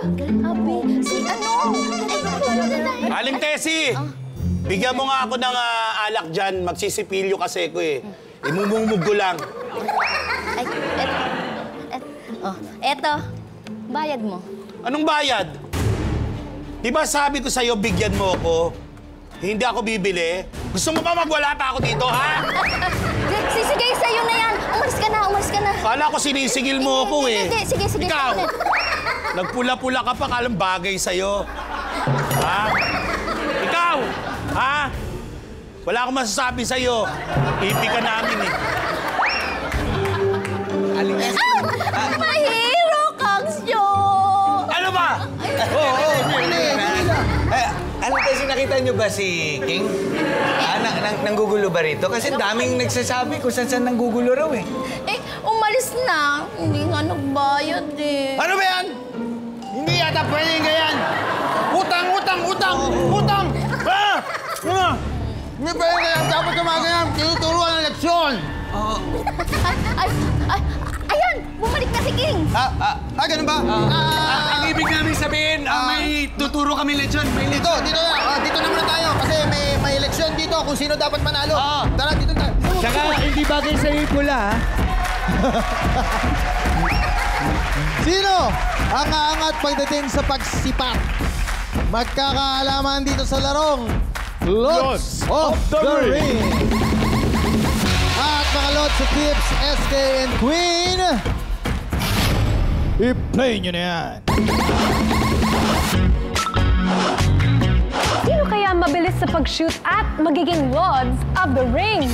Si ano? Aling Tessie! Bigyan mo nga ako ng alak dyan. Magsisipilyo kasi ko eh. Imumungmug ko lang. Ay, eto. Bayad mo. Anong bayad? Di ba sabi ko sa'yo, bigyan mo ako? Hindi ako bibili. Gusto mo ba magwala pa ako dito, ha? Sige, sa'yo na yan. Umalis ka na. Kala ko sinisigil mo ako eh. Hindi, sige. Ikaw, nagpula-pula ka pa, kalang bagay sa'yo. Ha? Ikaw, ha? Wala akong masasabi sa'yo. Ipi ka namin eh. Mahiro kang show! Ano ba? Ano kasi nakita niyo ba si King? Nanggugulo ba rito? Kasi daming nagsasabi kung saan nanggugulo raw eh. Umalis na. Hindi nga nagbayad eh. Ano ba yan? Hindi yata pwedeng ganyan. Utang! Ha? Ano? Hindi pwedeng ganyan. Dapat ka mga ganyan. Tinuturuan ng leksyon. Ayan! Bumalik na si King! Ganun ba? Ang ibig namin sabihin, may tuturo kami lechon. May lechon. Dito na muna tayo kasi may eleksyon dito kung sino dapat manalo. Tara, dito tayo. Tsaka hindi bagay sa iyo pula, ha? Sino ang aangat pagdating sa pagsipat? Magkakaalaman dito sa larong Lots of the Ring. At mga Lots of Tips, SK and Queen, i-play nyo na yan. Sino kaya mabilis sa pag-shoot at magiging Lords of the Ring?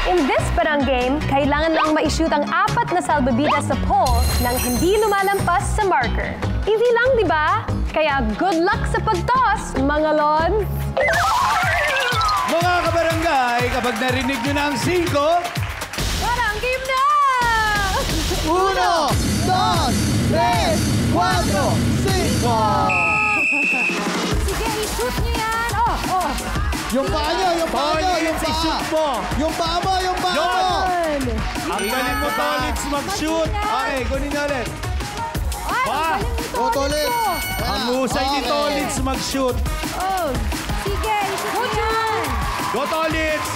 In this parang game, kailangan lang ma-shoot ang 4 na salbabida sa pole nang hindi lumalampas sa marker. Easy lang, di ba? Kaya good luck sa pag-toss, mga Lods! Mga kabarangay, kapag narinig nyo na ang 5, Parang game na! 1, 2, 3, 4, 5. Sige, i-shoot nyo yan! Yung paa nyo, yung paa nyo, yung i-shoot paa. mo. Yung paa mo, yung paa mo. Yun! Ang galing mo, Tolits, mag-shoot. Okay, kunin nyo ulit. Ay, Pa! galing mo, Tolit. Ang husay ni Tolits mag-shoot. Oh, sige, i-shoot nyo yan! Go, Tolits!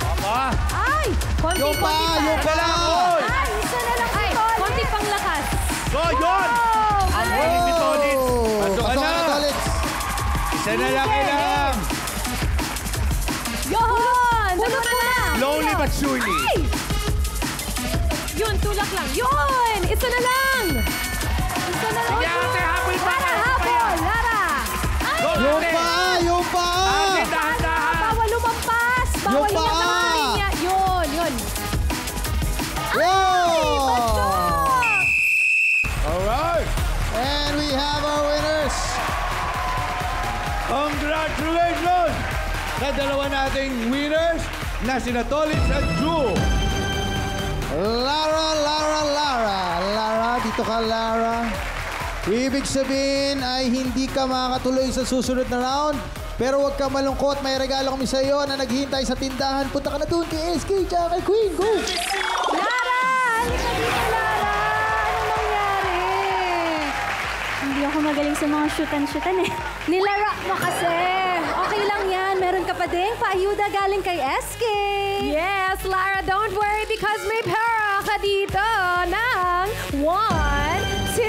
Papa! Ay! Yung paa, yung paa. Ay, isa na lang si Tolits! Konti pang lakas. Go, yun! Ang galing ni Tolits. Pasok ka na. Tolit. Isa na lang kailangan. Yun! Puno na! Slowly but surely. Ay! Yun, tulak lang. Yun! Isa na lang! Isa na lang. Sige, ate, habol pa. Lara, habol! Lara! Ay! Go, Yung ate. paa, yung paa. Ate, dahan-dahan. Bawal lumampas! Yung Bawal paa. iyak ng linya. Yun! Wow! Alright. And we have our winners. Congratulations sa dalawa nating winners na sina Tolits at Drew. Lara, dito ka, Lara. Ibig sabihin ay hindi ka makakatuloy sa susunod na round. Pero huwag ka malungkot, may regalo kami sa iyo na naghihintay sa tindahan. Punta ka na doon kay SK tsaka kay Queen. Go! Lara! Halika dito, Lara! Ano nangyari? Hindi ako magaling sa mga shoot-an eh. Nilara mo kasi. Okay lang yan. Meron ka pa ding paayuda galing kay SK. Yes, Lara, don't worry because may pera ka dito ng 1, 2,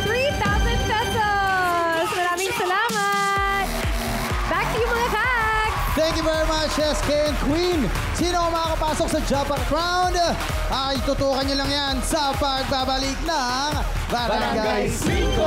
3,000 pesos. Maraming salamat. Back to you, mga kag. Thank you very much, SK and Queen. Sino ang makakapasok sa Japan Round? Ay, tutukan nyo lang yan sa pagbabalik ng Barangay 5.